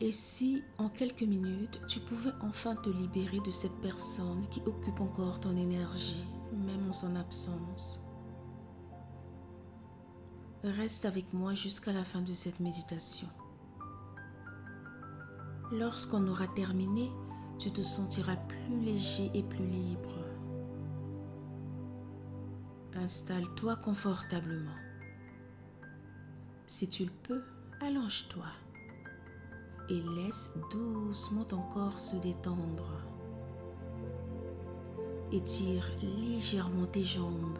Et si, en quelques minutes, tu pouvais enfin te libérer de cette personne qui occupe encore ton énergie, même en son absence? Reste avec moi jusqu'à la fin de cette méditation. Lorsqu'on aura terminé, tu te sentiras plus léger et plus libre. Installe-toi confortablement. Si tu le peux, allonge-toi et laisse doucement ton corps se détendre. Étire légèrement tes jambes.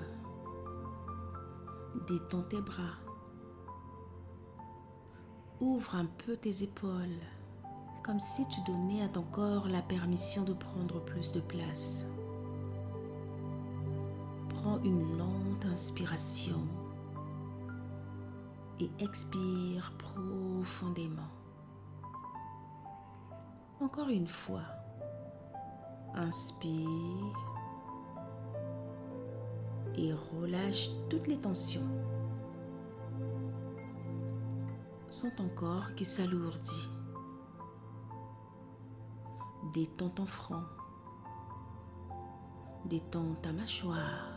Détends tes bras. Ouvre un peu tes épaules, comme si tu donnais à ton corps la permission de prendre plus de place. Prends une lente inspiration et expire profondément. Encore une fois, inspire et relâche toutes les tensions. Sens ton corps qui s'alourdit. Détends ton front. Détends ta mâchoire.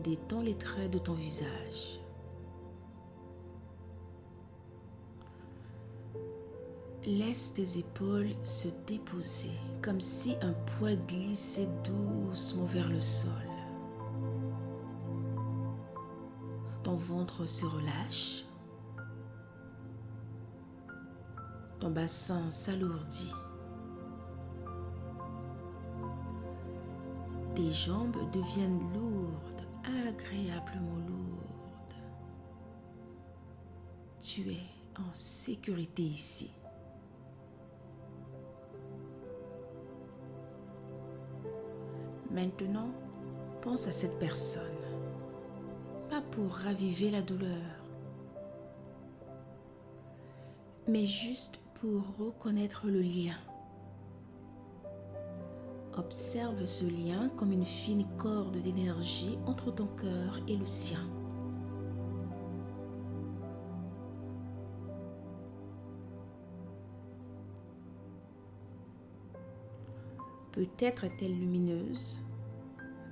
Détends les traits de ton visage. Laisse tes épaules se déposer comme si un poids glissait doucement vers le sol. Ton ventre se relâche. Ton bassin s'alourdit. Tes jambes deviennent lourdes, agréablement lourdes. Tu es en sécurité ici. Maintenant, pense à cette personne. Pas pour raviver la douleur, mais juste pour reconnaître le lien. Observe ce lien comme une fine corde d'énergie entre ton cœur et le sien. Peut-être est-elle lumineuse,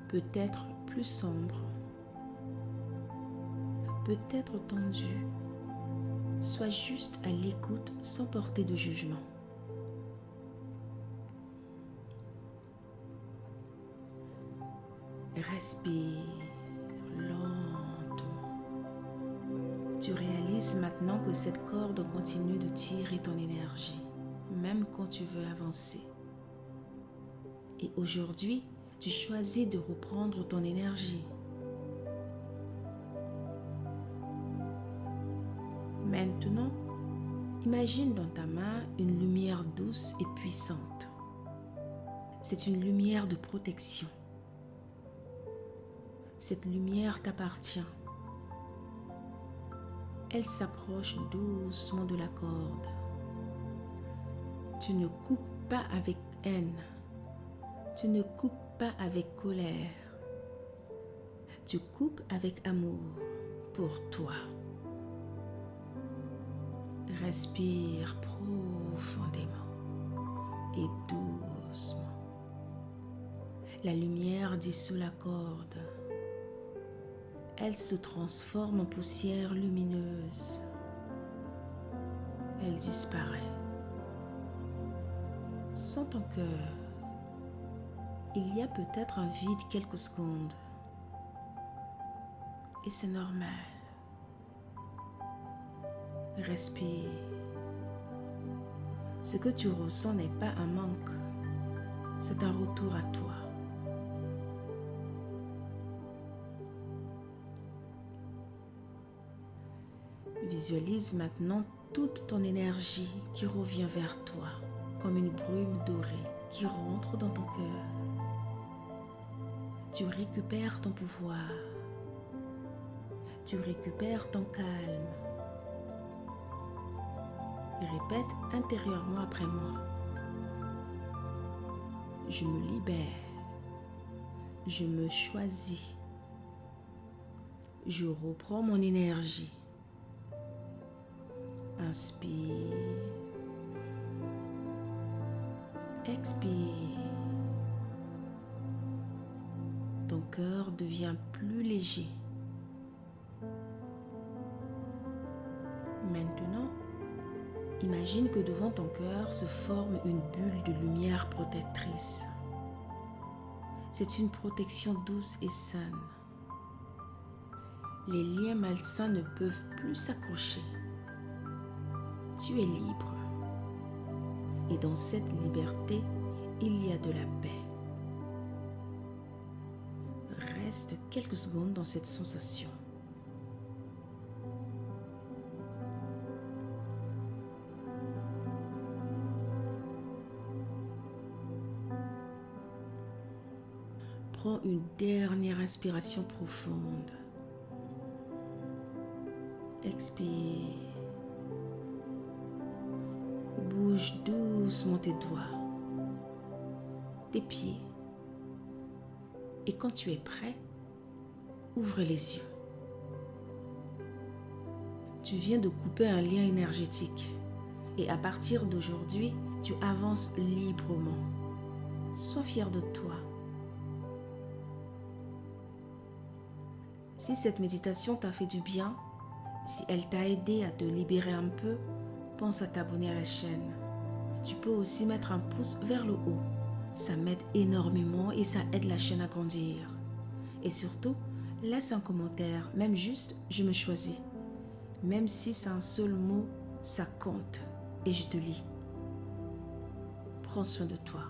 peut-être plus sombre, peut-être tendue. Sois juste à l'écoute sans porter de jugement. Respire lentement. Tu réalises maintenant que cette corde continue de tirer ton énergie, même quand tu veux avancer. Et aujourd'hui, tu choisis de reprendre ton énergie. Maintenant, imagine dans ta main une lumière douce et puissante. C'est une lumière de protection. Cette lumière t'appartient. Elle s'approche doucement de la corde. Tu ne coupes pas avec haine. Tu ne coupes pas avec colère. Tu coupes avec amour pour toi. Respire profondément et doucement. La lumière dissout la corde. Elle se transforme en poussière lumineuse. Elle disparaît. Sens ton cœur. Il y a peut-être un vide quelques secondes. Et c'est normal. Respire. Ce que tu ressens n'est pas un manque. C'est un retour à toi. Visualise maintenant toute ton énergie qui revient vers toi, comme une brume dorée qui rentre dans ton cœur. Tu récupères ton pouvoir. Tu récupères ton calme. Répète intérieurement après moi. Je me libère. Je me choisis. Je reprends mon énergie. Inspire. Expire. Ton cœur devient plus léger. Maintenant, imagine que devant ton cœur se forme une bulle de lumière protectrice. C'est une protection douce et saine. Les liens malsains ne peuvent plus s'accrocher. Tu es libre. Et dans cette liberté, il y a de la paix. Reste quelques secondes dans cette sensation. Prends une dernière inspiration profonde. Expire. Bouge doucement tes doigts, tes pieds. Et quand tu es prêt, ouvre les yeux. Tu viens de couper un lien énergétique. Et à partir d'aujourd'hui, tu avances librement. Sois fier de toi. Si cette méditation t'a fait du bien, si elle t'a aidé à te libérer un peu, pense à t'abonner à la chaîne. Tu peux aussi mettre un pouce vers le haut. Ça m'aide énormément et ça aide la chaîne à grandir. Et surtout, laisse un commentaire, même juste « je me choisis ». Même si c'est un seul mot, ça compte et je te lis. Prends soin de toi.